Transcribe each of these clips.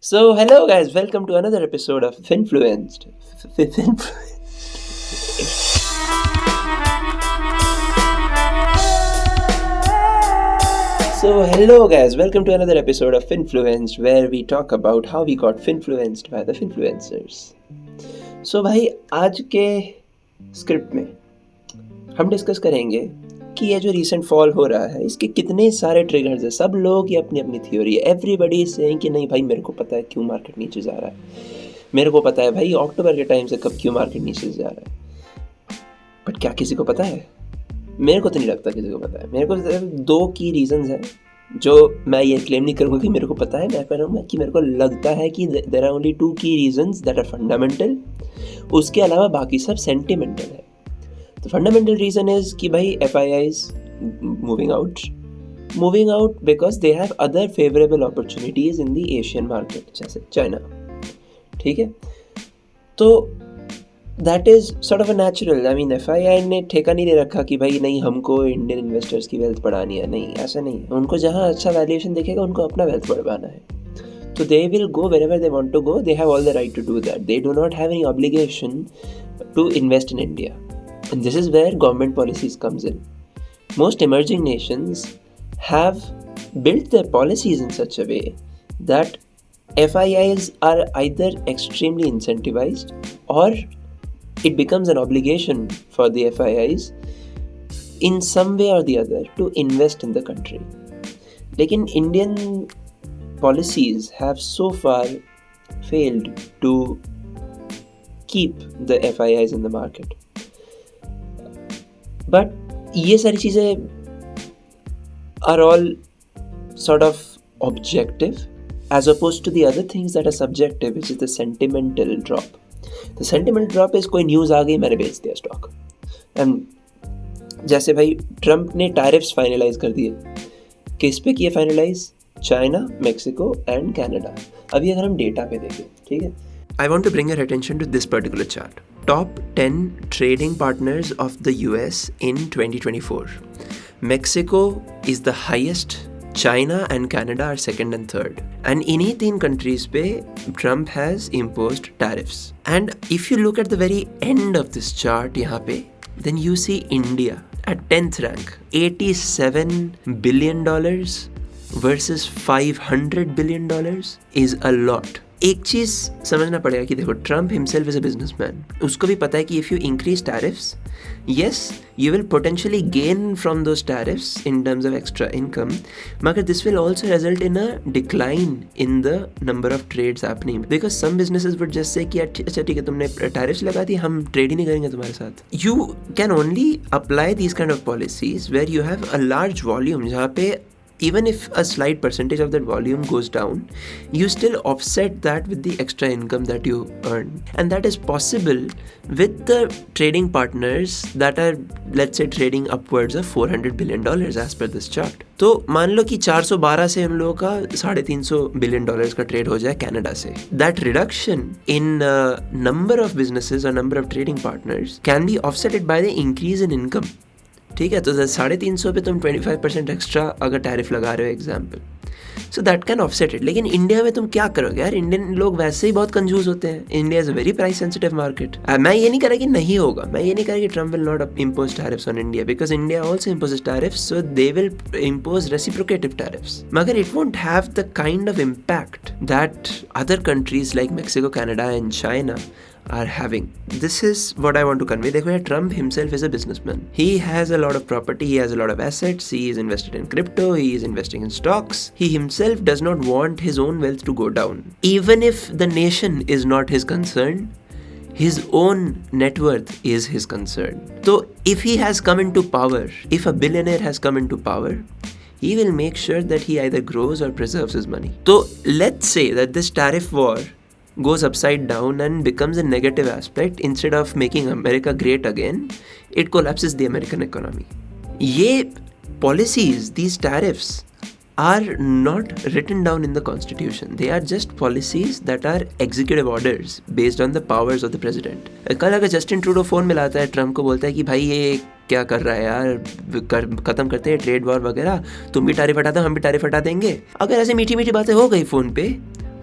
So, hello guys, welcome to another episode of Finfluenced. So, hello guys, welcome to another episode of Finfluenced, where we talk about how we got finfluenced by the finfluencers. So, भाई आज के script में हम discuss करेंगे कि ये जो recent fall हो रहा है इसके कितने सारे ट्रिगर्स हैं. सब लोग ये अपनी अपनी थ्योरी है. एवरीबडी इज सेइंग कि नहीं भाई मेरे को पता है क्यों मार्केट नीचे जा रहा है, मेरे को पता है भाई अक्टूबर के टाइम से कब क्यों मार्केट नीचे जा रहा है. बट क्या किसी को पता है? मेरे को तो नहीं लगता किसी को पता है. मेरे को दो की रीजंस हैं जो मैं ये क्लेम नहीं करूँगा कि मेरे को पता है. मैं कह रहा हूँ कि मेरे को लगता है कि देयर आर ओनली टू की रीजंस दैट आर फंडामेंटल. उसके अलावा बाकी सब सेंटिमेंटल है. The fundamental reason is कि भाई FII is moving out because they have other favorable opportunities in the Asian market जैसे चाइना. ठीक है, तो that is sort of a natural. I mean FII ने ठेका नहीं ले रखा कि भाई नहीं हमको इंडियन इन्वेस्टर्स की वेल्थ बढ़ानी है. नहीं, ऐसा नहीं. उनको जहाँ अच्छा वैल्यूएशन दिखेगा उनको अपना वेल्थ बढ़वाना है. So they will go wherever they want to go. They have all the right to do that. They do not have any obligation to invest in India. And this is where government policies comes in. Most emerging nations have built their policies in such a way that FIIs are either extremely incentivized or it becomes an obligation for the FIIs in some way or the other to invest in the country. Lekin Indian policies have so far failed to keep the FIIs in the market. But ये सारी चीज़ें are all sort of objective as opposed to the other things that are subjective, which is the sentimental drop. The sentimental drop is कोई news आ गई मैंने बेच दिया stock. And जैसे भाई ट्रम्प ने टैरिफ्स फाइनलाइज कर दिए. किस पे किए finalise? China, Mexico and Canada. अभी अगर हम डेटा पे देखें, ठीक है, I want to bring your attention to this particular chart. Top 10 trading partners of the US in 2024. Mexico is the highest. China and Canada are second and third. And इन्हीं तीन countries पे Trump has imposed tariffs. And if you look at the very end of this chart यहाँ पे, then you see India at 10th rank, $87 billion versus $500 billion is a lot. एक चीज़ समझना पड़ेगा कि देखो Trump himself is a businessman. उसको भी पता है कि if you increase tariffs, yes, you will potentially gain from those tariffs in terms of extra income, मगर this will also result in a decline in the number of trades happening because some businesses would just say कि अच्छा ठीक है तुमने tariffs लगा दी, हम trade ही नहीं करेंगे तुम्हारे साथ. You can only apply these kind of policies where you have a large volume जहाँ पे even if a slight percentage of that volume goes down, you still offset that with the extra income that you earn. And that is possible with the trading partners that are, let's say, trading upwards of $400 billion as per this chart. तो मान लो कि 412 से हम लोगों का $350 billion का trade हो जाए कनाडा से. That reduction in number of businesses or number of trading partners can be offset by the increase in income. ठीक है, तो 350 पे तुम 25% एक्स्ट्रा अगर टैरिफ लगा रहे हो example, so that can offset it. लेकिन इंडिया में तुम क्या करोगे यार? इंडियन लोग वैसे ही बहुत कंजूस होते हैं. India is a very price sensitive market. मैं ये नहीं कह रहा कि नहीं होगा, मैं ये नहीं कह रहा कि Trump will not impose tariffs on India because India also imposes tariffs, so they will impose reciprocative tariffs. मगर it won't have the kind of impact that other countries like Mexico, Canada and China are having. This is what I want to convey. देखो यार, Trump himself is a businessman. He has a lot of property, he has a lot of assets, he is invested in crypto, he is investing in stocks. He himself does not want his own wealth to go down. Even if the nation is not his concern, his own net worth is his concern. So if he has come into power, if a billionaire has come into power, he will make sure that he either grows or preserves his money. So let's say that this tariff war goes upside down and becomes a negative aspect. Instead of making America great again, it collapses the American economy. ये policies, these tariffs are not written down in the constitution. They are just policies that are executive orders based on the powers of the president. कल अगर Justin Trudeau phone मिलाता है Trump को, बोलता है कि भाई ये क्या कर रहा है यार, खत्म करते हैं ट्रेड वॉर वगैरह, तुम भी टैरिफ हटा दो हम भी टैरिफ हटा देंगे. अगर ऐसे मीठी मीठी बातें हो गई फोन पे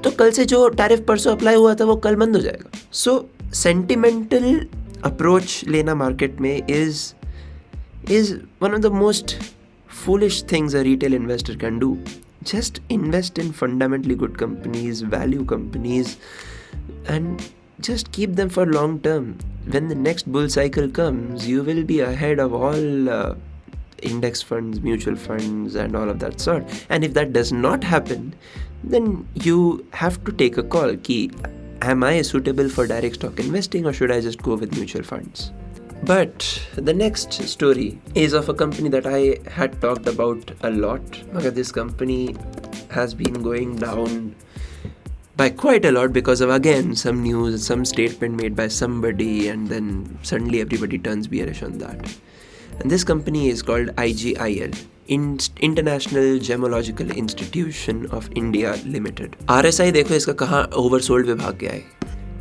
तो कल से जो टैरिफ परसों अप्लाई हुआ था वो कल बंद हो जाएगा. सो सेंटिमेंटल अप्रोच लेना मार्केट में is one of the most foolish things a retail investor can do. Just invest in fundamentally good companies, value companies, and just keep them for long term. When the next bull cycle comes, you will be ahead of all index funds, mutual funds, and all of that sort. And if that does not happen, then you have to take a call. Am I suitable for direct stock investing, or should I just go with mutual funds? But the next story is of a company that I had talked about a lot. This company has been going down by quite a lot because of, again, some news, some statement made by somebody, and then suddenly everybody turns bearish on that. And this company is called IGIL, International Gemological Institution of India Limited. RSI देखो इसका कहाँ oversold पे भाग गया है.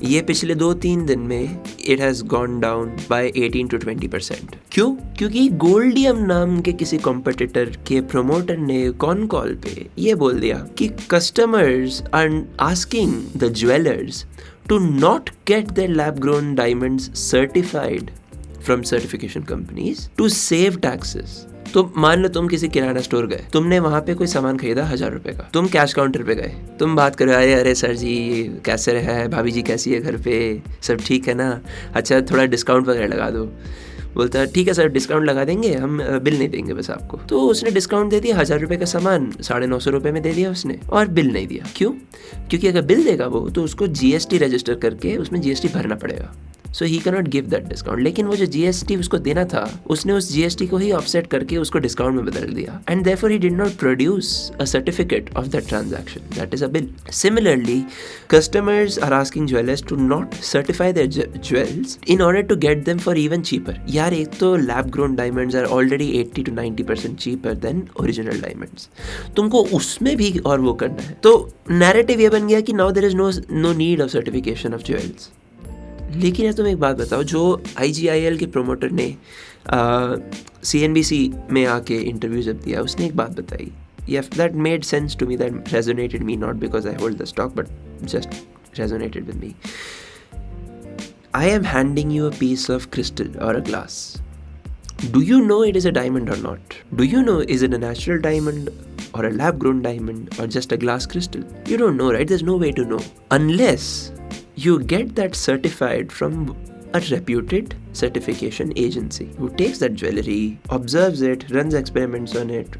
ये पिछले 2-3 दिन में it has gone down by 18 to 20%. क्यों? क्योंकि गोल्डियम नाम के किसी कॉम्पिटिटर के प्रोमोटर ने कॉन कॉल पे ये बोल दिया कि customers are asking the jewellers to not get their lab grown diamonds certified from certification companies to save taxes. तो मान लो तुम किसी किराना स्टोर गए, तुमने वहां पे कोई सामान खरीदा 1000 रुपए का, तुम कैश काउंटर पे गए, तुम बात करो, अरे सर जी कैसे है, भाभी जी कैसी है, घर पे सब ठीक है ना, अच्छा थोड़ा डिस्काउंट वगैरह लगा दो. बोलता है ठीक है सर डिस्काउंट लगा देंगे, हम बिल नहीं देंगे बस आपको. तो उसने डिस्काउंट दे दिया, 1000 रुपए का सामान 950 रुपए में दे दिया उसने, और बिल नहीं दिया. क्यों? क्योंकि अगर बिल देगा वो तो उसको GST रजिस्टर करके उसमें GST भरना पड़ेगा. So he cannot give that discount. लेकिन वो जो GST उसको देना था, उसने उस GST को ही ऑफसेट करके उसको डिस्काउंट में बदल दिया. And therefore he did not produce a certificate of that transaction. That is a bill. Similarly, customers are asking jewelers to not certify their jewels in order to get them for even cheaper. यार एक तो lab grown diamonds are already 80 to 90% cheaper than original diamonds. तुमको उसमें भी और वो करना है. तो narrative ये बन गया कि now there is no need of certification of jewels. लेकिन यार तुम एक बात बताओ, जो IGIL के प्रोमोटर ने CNBC में आके इंटरव्यू जब दिया, उसने एक बात बताई. that made sense to me, that resonated me, not because I hold the stock but just resonated with me. I am handing you a piece of crystal or a glass. Do you know it is a diamond or not? Do you know is it a natural diamond or a lab grown diamond or just a glass crystal? You don't know, right? There's no way to know unless you get that certified from a reputed certification agency who takes that jewelry, observes it, runs experiments on it,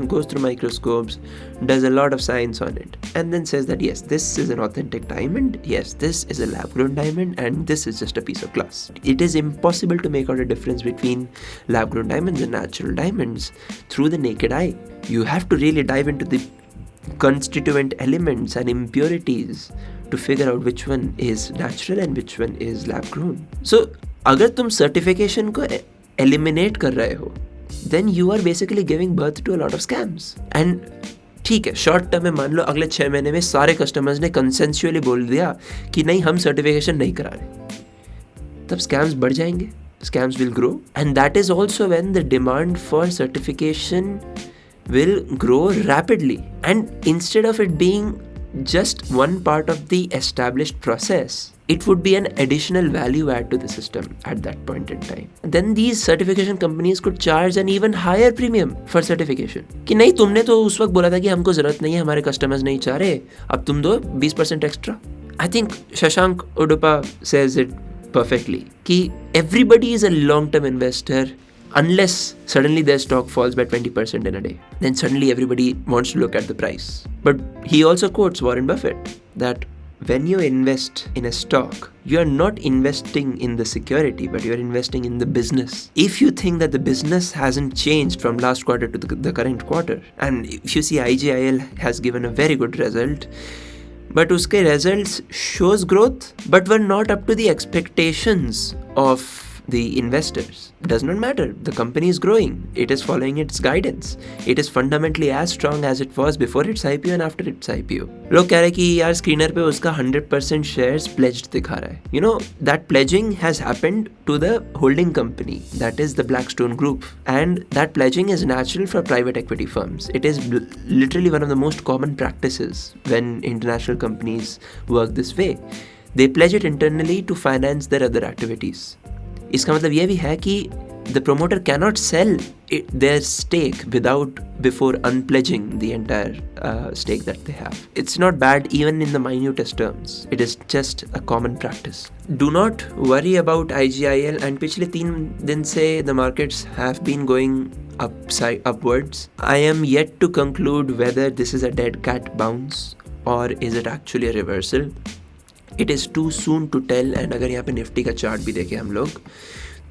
goes through microscopes, does a lot of science on it, and then says that yes, this is an authentic diamond, yes, this is a lab-grown diamond, and this is just a piece of glass. It is impossible to make out a difference between lab-grown diamonds and natural diamonds through the naked eye. You have to really dive into the constituent elements and impurities to figure out which one is natural and which one is lab grown. So अगर तुम certification को eliminate कर रहे हो, then you are basically giving birth to a lot of scams. And ठीक है, short term में मान लो अगले 6 महीने में सारे कस्टमर्स ने कंसेंसुअली बोल दिया कि नहीं हम सर्टिफिकेशन नहीं करा रहे, तब स्कैम्स बढ़ जाएंगे, scams will grow, and that is also when the demand for certification will grow rapidly. And instead of it being just one part of the established process, it would be an additional value add to the system at that point in time. Then these certification companies could charge an even higher premium for certification. कि नहीं तुमने तो उस वक्त बोला था कि हमको जरूरत नहीं है, हमारे कस्टमर्स नहीं चाह रहे, अब तुम दो 20% extra. I think Shashank Udupa says it perfectly कि everybody is a long-term investor unless suddenly their stock falls by 20% in a day. Then suddenly everybody wants to look at the price. But he also quotes Warren Buffett that when you invest in a stock, you are not investing in the security, but you are investing in the business. If you think that the business hasn't changed from last quarter to the current quarter, and if you see IGIL has given a very good result, but uske results shows growth, but were not up to the expectations of the investors. Does not matter. The company is growing. It is following its guidance. It is fundamentally as strong as it was before its IPO and after its IPO. लोग कह रहे हैं कि यार screener पे उसका 100% shares pledged दिखा रहा है. You know, that pledging has happened to the holding company, that is the Blackstone Group, and that pledging is natural for private equity firms. It is literally one of the most common practices when international companies work this way. They pledge it internally to finance their other activities. इसका मतलब ये भी है कि the promoter cannot sell their stake before unpledging the entire stake that they have. It's not bad even in the minutest terms. It is just a common practice. Do not worry about IGIL, and पिछले 3 दिन से the markets have been going upwards. I am yet to conclude whether this is a dead cat bounce or is it actually a reversal. It is too soon to tell. And अगर यहाँ पे Nifty का chart भी देखें हम लोग,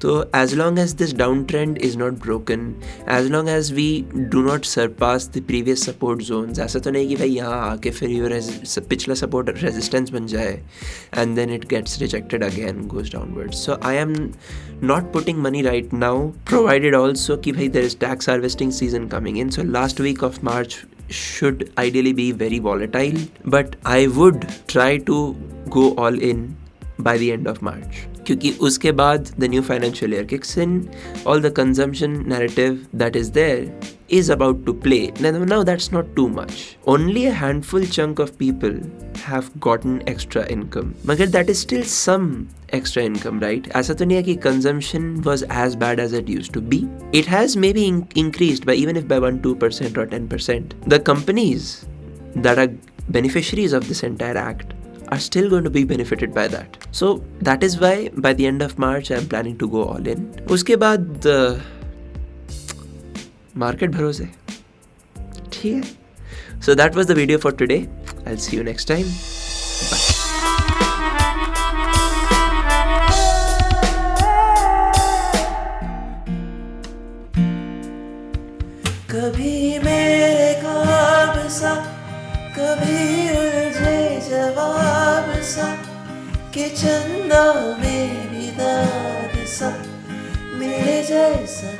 तो as long as this downtrend is not broken, as long as we do not surpass the previous support zones, ऐसा तो नहीं कि भाई यहाँ आके फिर ये पिछला support resistance बन जाए and then it gets rejected again, goes downwards. So I am not putting money right now, provided also कि भाई there is tax harvesting season coming in. So last week of March should ideally be very volatile, but I would try to go all in by the end of March. क्योंकि उसके बाद the new financial year kicks in, all the consumption narrative that is there is about to play. Now that's not too much. Only a handful chunk of people have gotten extra income. मगर that is still some extra income, right? ऐसा तो नहीं है कि consumption was as bad as it used to be. It has maybe increased by even if by 1-2% or 10%. The companies that are beneficiaries of this entire act are still going to be benefited by that. So that is why by the end of March I am planning to go all in. उसके बाद market भरोसे, ठीक है? So that was the video for today. I'll see you next time. Bye. कभी मेरे ख्वाब सा, कभी उलझे जवाब सा, कि चंदा में भी दाद सा, मेरे जैसा